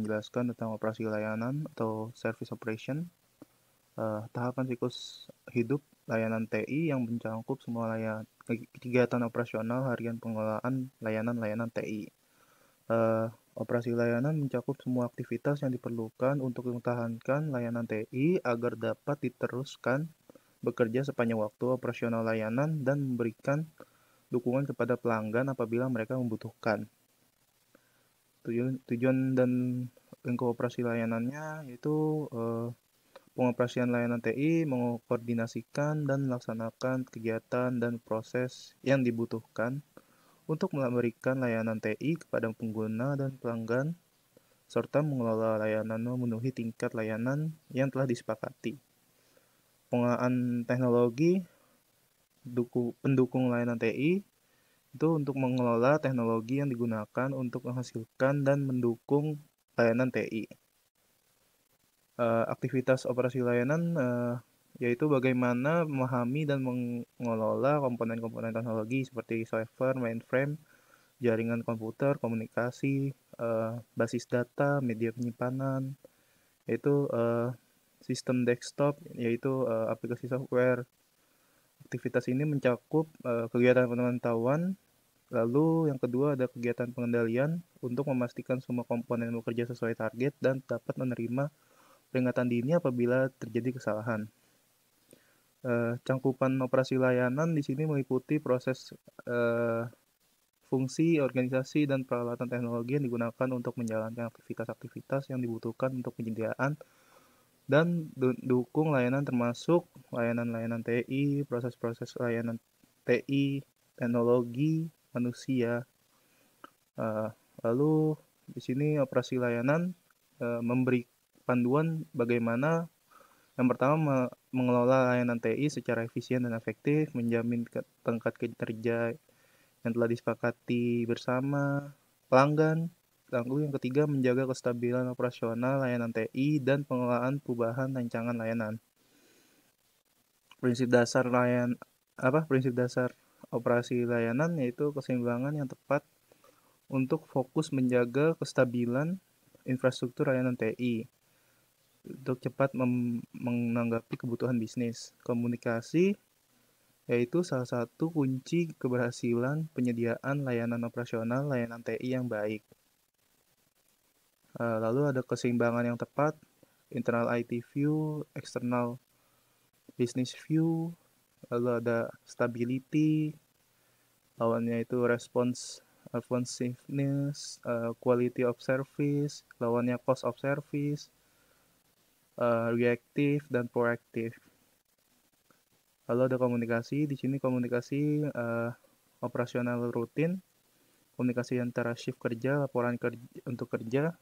menjelaskan tentang operasi layanan atau service operation, tahapan siklus hidup layanan TI yang mencakup semua kegiatan operasional harian pengelolaan layanan TI. Operasi layanan mencakup semua aktivitas yang diperlukan untuk mempertahankan layanan TI agar dapat diteruskan bekerja sepanjang waktu operasional layanan dan memberikan dukungan kepada pelanggan apabila mereka membutuhkan. Tujuan dan lingkup operasi layanannya yaitu pengoperasian layanan TI mengkoordinasikan dan melaksanakan kegiatan dan proses yang dibutuhkan untuk memberikan layanan TI kepada pengguna dan pelanggan, serta mengelola layanan memenuhi tingkat layanan yang telah disepakati. Pengelolaan teknologi pendukung layanan TI itu untuk mengelola teknologi yang digunakan untuk menghasilkan dan mendukung layanan TI. Aktivitas operasi layanan yaitu bagaimana memahami dan mengelola komponen-komponen teknologi seperti server, mainframe, jaringan komputer, komunikasi, basis data, media penyimpanan, yaitu sistem desktop, yaitu aplikasi software. Aktivitas ini mencakup kegiatan pemantauan. Lalu yang kedua ada kegiatan pengendalian untuk memastikan semua komponen bekerja sesuai target dan dapat menerima peringatan dini apabila terjadi kesalahan. Cangkupan operasi layanan di sini meliputi proses fungsi, organisasi, dan peralatan teknologi yang digunakan untuk menjalankan aktivitas-aktivitas yang dibutuhkan untuk penyediaan dan dukung layanan termasuk layanan-layanan TI, proses-proses layanan TI, teknologi, manusia. Lalu di sini operasi layanan memberi panduan bagaimana yang pertama mengelola layanan TI secara efisien dan efektif, menjamin tingkat kerja yang telah disepakati bersama pelanggan. Lalu yang ketiga menjaga kestabilan operasional layanan TI dan pengelolaan perubahan rancangan layanan. Prinsip dasar operasi layanan yaitu keseimbangan yang tepat untuk fokus menjaga kestabilan infrastruktur layanan TI untuk cepat menanggapi kebutuhan bisnis. Komunikasi yaitu salah satu kunci keberhasilan penyediaan layanan operasional layanan TI yang baik. Lalu ada keseimbangan yang tepat, internal IT view, external business view, lalu ada stability, lawannya itu responsiveness, quality of service, lawannya cost of service, reactive dan proactive. Lalu ada komunikasi, di sini komunikasi operasional rutin, komunikasi antara shift kerja, laporan untuk kerja,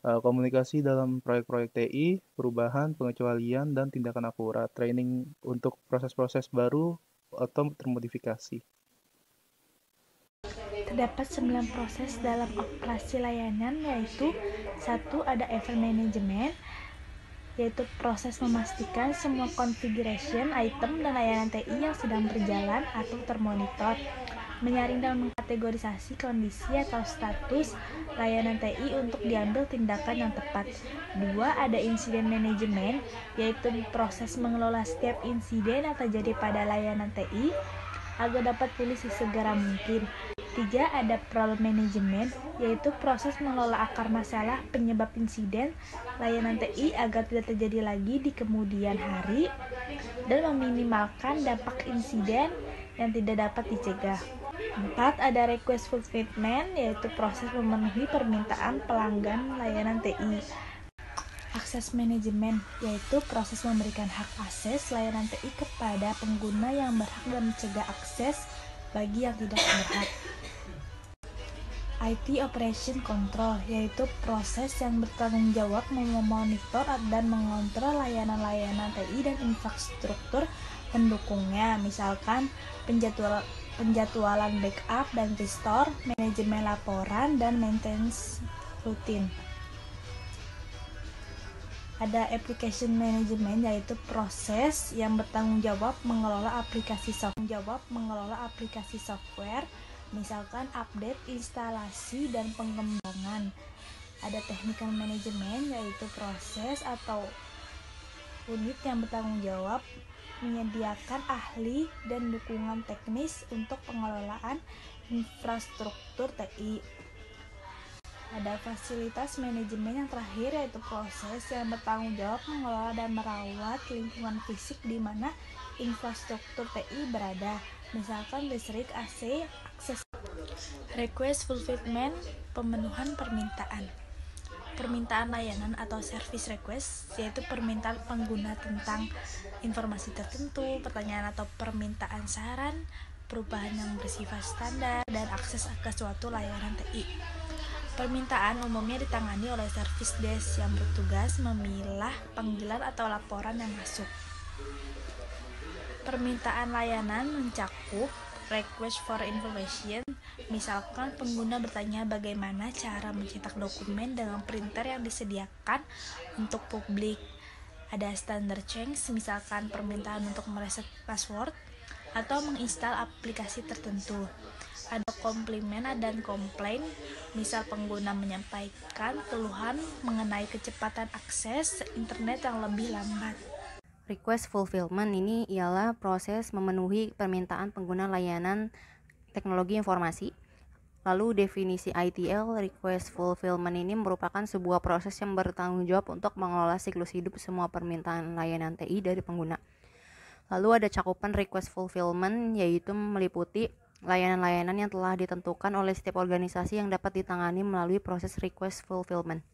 komunikasi dalam proyek-proyek TI, perubahan, pengecualian, dan tindakan akurat, training untuk proses-proses baru atau termodifikasi. Terdapat 9 proses dalam operasi layanan, yaitu 1. Ada event management, yaitu proses memastikan semua configuration, item, dan layanan TI yang sedang berjalan atau termonitor, menyaring dan mengkategorisasi kondisi atau status layanan TI untuk diambil tindakan yang tepat. 2. Ada incident management, yaitu proses mengelola setiap insiden yang terjadi pada layanan TI agar dapat pulih sesegera mungkin. 3. Ada problem management, yaitu proses mengelola akar masalah penyebab insiden layanan TI agar tidak terjadi lagi di kemudian hari dan meminimalkan dampak insiden yang tidak dapat dicegah. 4. Ada request fulfillment, yaitu proses memenuhi permintaan pelanggan layanan TI. Akses manajemen, yaitu proses memberikan hak akses layanan TI kepada pengguna yang berhak dan mencegah akses bagi yang tidak berhak. IT Operation Control, yaitu proses yang bertanggung jawab memonitor dan mengontrol layanan-layanan TI dan infrastruktur pendukungnya, misalkan penjadwalan backup dan restore, manajemen laporan, dan maintenance rutin. Ada application management, yaitu proses yang bertanggung jawab mengelola aplikasi software, misalkan update, instalasi, dan pengembangan. Ada technical management, yaitu proses atau unit yang bertanggung jawab menyediakan ahli dan dukungan teknis untuk pengelolaan infrastruktur TI. Ada fasilitas manajemen yang terakhir, yaitu proses yang bertanggung jawab mengelola dan merawat lingkungan fisik di mana infrastruktur TI berada, misalkan listrik, AC, akses. Request fulfillment, pemenuhan permintaan. Permintaan layanan atau service request, yaitu permintaan pengguna tentang informasi tertentu, pertanyaan atau permintaan saran, perubahan yang bersifat standar, dan akses ke suatu layanan TI. Permintaan umumnya ditangani oleh service desk yang bertugas memilah panggilan atau laporan yang masuk. Permintaan layanan mencakup request for information, misalkan pengguna bertanya bagaimana cara mencetak dokumen dengan printer yang disediakan untuk publik. Ada standard change, misalkan permintaan untuk mereset password atau menginstal aplikasi tertentu. Ada komplimen dan komplain, misal pengguna menyampaikan keluhan mengenai kecepatan akses internet yang lebih lambat. Request fulfillment ini ialah proses memenuhi permintaan pengguna layanan teknologi informasi. Lalu definisi ITL, request fulfillment ini merupakan sebuah proses yang bertanggung jawab untuk mengelola siklus hidup semua permintaan layanan TI dari pengguna. Lalu ada cakupan request fulfillment, yaitu meliputi layanan-layanan yang telah ditentukan oleh setiap organisasi yang dapat ditangani melalui proses request fulfillment.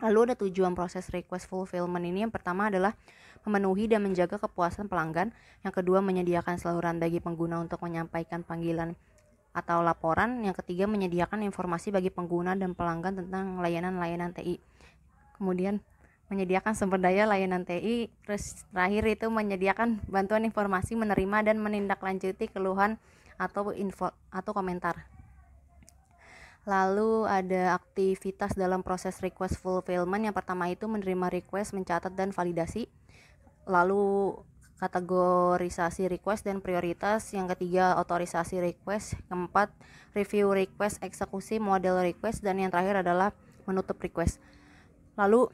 Lalu ada tujuan proses request fulfillment ini. Yang pertama adalah memenuhi dan menjaga kepuasan pelanggan. Yang kedua, menyediakan saluran bagi pengguna untuk menyampaikan panggilan atau laporan. Yang ketiga, menyediakan informasi bagi pengguna dan pelanggan tentang layanan-layanan TI. Kemudian menyediakan sumber daya layanan TI. Terus terakhir itu menyediakan bantuan informasi, menerima dan menindaklanjuti keluhan atau info atau komentar. Lalu ada aktivitas dalam proses request fulfillment. Yang pertama itu menerima request, mencatat dan validasi. Lalu kategorisasi request dan prioritas. Yang ketiga otorisasi request. Keempat review request, eksekusi model request, dan yang terakhir adalah menutup request. Lalu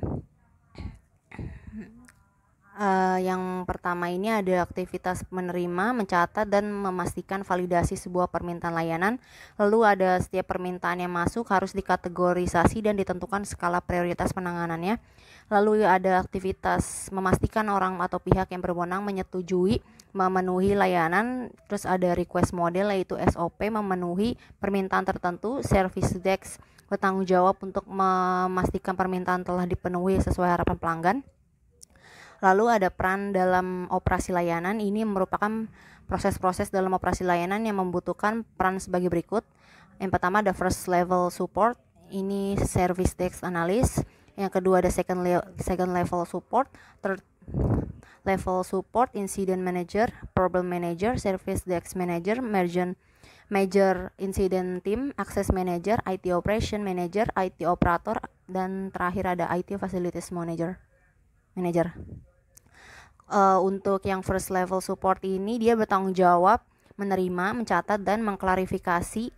yang pertama ini ada aktivitas menerima, mencatat, dan memastikan validasi sebuah permintaan layanan. Lalu ada setiap permintaan yang masuk harus dikategorisasi dan ditentukan skala prioritas penanganannya. Lalu ada aktivitas memastikan orang atau pihak yang berwenang menyetujui memenuhi layanan. Terus ada request model, yaitu SOP, memenuhi permintaan tertentu. Service desk bertanggung jawab untuk memastikan permintaan telah dipenuhi sesuai harapan pelanggan. Lalu ada peran dalam operasi layanan. Ini merupakan proses-proses dalam operasi layanan yang membutuhkan peran sebagai berikut. Yang pertama ada first level support, ini service desk analyst. Yang kedua ada second level support, third level support, incident manager, problem manager, service desk manager, major incident team, access manager, IT operation manager, IT operator, dan terakhir ada IT facilities manager. Untuk yang first level support ini dia bertanggung jawab menerima, mencatat, dan mengklarifikasi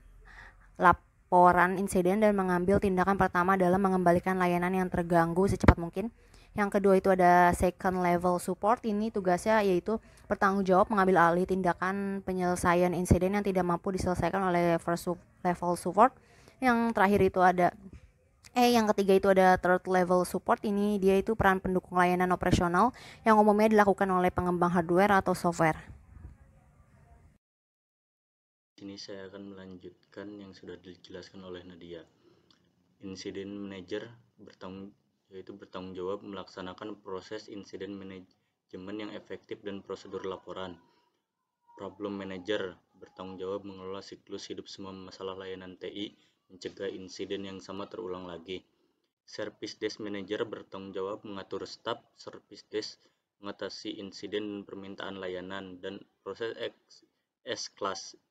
laporan insiden dan mengambil tindakan pertama dalam mengembalikan layanan yang terganggu secepat mungkin. Yang kedua itu ada second level support, ini tugasnya yaitu bertanggung jawab mengambil alih tindakan penyelesaian insiden yang tidak mampu diselesaikan oleh first level support. Yang terakhir itu ada yang ketiga itu ada third level support, ini dia itu peran pendukung layanan operasional yang umumnya dilakukan oleh pengembang hardware atau software. Sini saya akan melanjutkan yang sudah dijelaskan oleh Nadia. Incident manager bertanggung jawab melaksanakan proses incident management yang efektif dan prosedur laporan. Problem manager bertanggung jawab mengelola siklus hidup semua masalah layanan TI, mencegah insiden yang sama terulang lagi. Service desk manager bertanggung jawab mengatur staf service desk, mengatasi insiden dan permintaan layanan, dan proses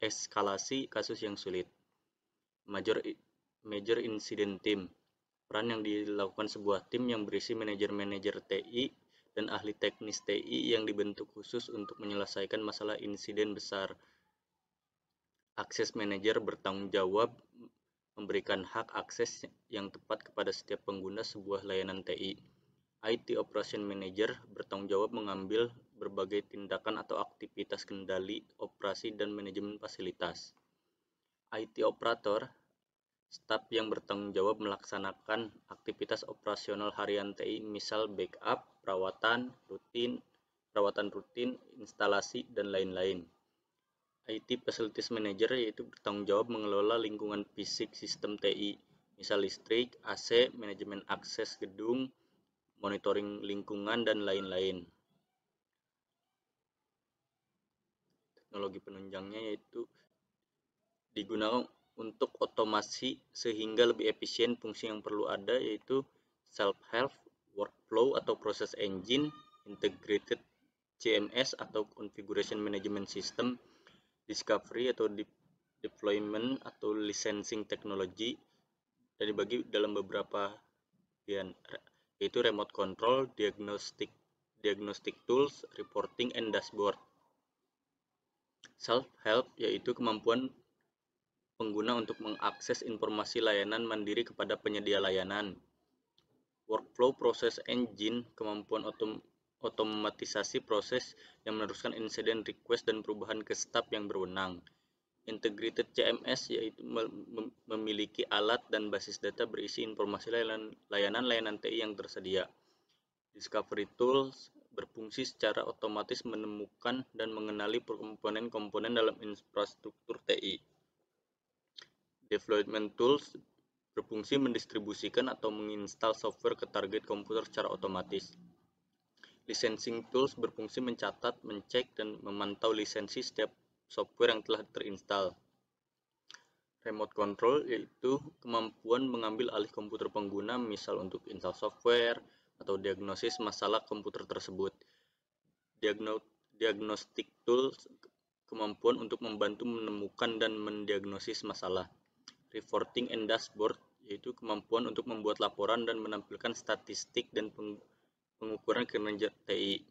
eskalasi kasus yang sulit. Major incident team, peran yang dilakukan sebuah tim yang berisi manajer-manajer TI dan ahli teknis TI yang dibentuk khusus untuk menyelesaikan masalah insiden besar. Access manager bertanggung jawab memberikan hak akses yang tepat kepada setiap pengguna sebuah layanan TI. IT Operation Manager bertanggung jawab mengambil berbagai tindakan atau aktivitas kendali, operasi, dan manajemen fasilitas. IT Operator, staf yang bertanggung jawab melaksanakan aktivitas operasional harian TI, misal backup, perawatan rutin, instalasi, dan lain-lain. IT Facilities Manager yaitu bertanggung jawab mengelola lingkungan fisik sistem TI, misal listrik, AC, manajemen akses gedung, monitoring lingkungan, dan lain-lain. Teknologi penunjangnya yaitu digunakan untuk otomasi sehingga lebih efisien. Fungsi yang perlu ada yaitu self-help, workflow atau process engine, integrated CMS atau configuration management system, discovery atau deployment atau licensing technology, dan dibagi dalam beberapa bagian, yaitu remote control, diagnostic tools, reporting, and dashboard. Self-help yaitu kemampuan pengguna untuk mengakses informasi layanan mandiri kepada penyedia layanan. Workflow Process Engine, kemampuan otomatisasi proses yang meneruskan insiden request dan perubahan ke staf yang berwenang. Integrated CMS yaitu memiliki alat dan basis data berisi informasi layanan TI yang tersedia. Discovery Tools berfungsi secara otomatis menemukan dan mengenali komponen-komponen dalam infrastruktur TI. Development Tools berfungsi mendistribusikan atau menginstal software ke target komputer secara otomatis. Licensing Tools berfungsi mencatat, mencek, dan memantau lisensi setiap software yang telah terinstall. Remote Control yaitu kemampuan mengambil alih komputer pengguna, misal untuk install software atau diagnosis masalah komputer tersebut. Diagnostic Tools, kemampuan untuk membantu menemukan dan mendiagnosis masalah. Reporting and Dashboard yaitu kemampuan untuk membuat laporan dan menampilkan statistik dan pengukuran kinerja TI.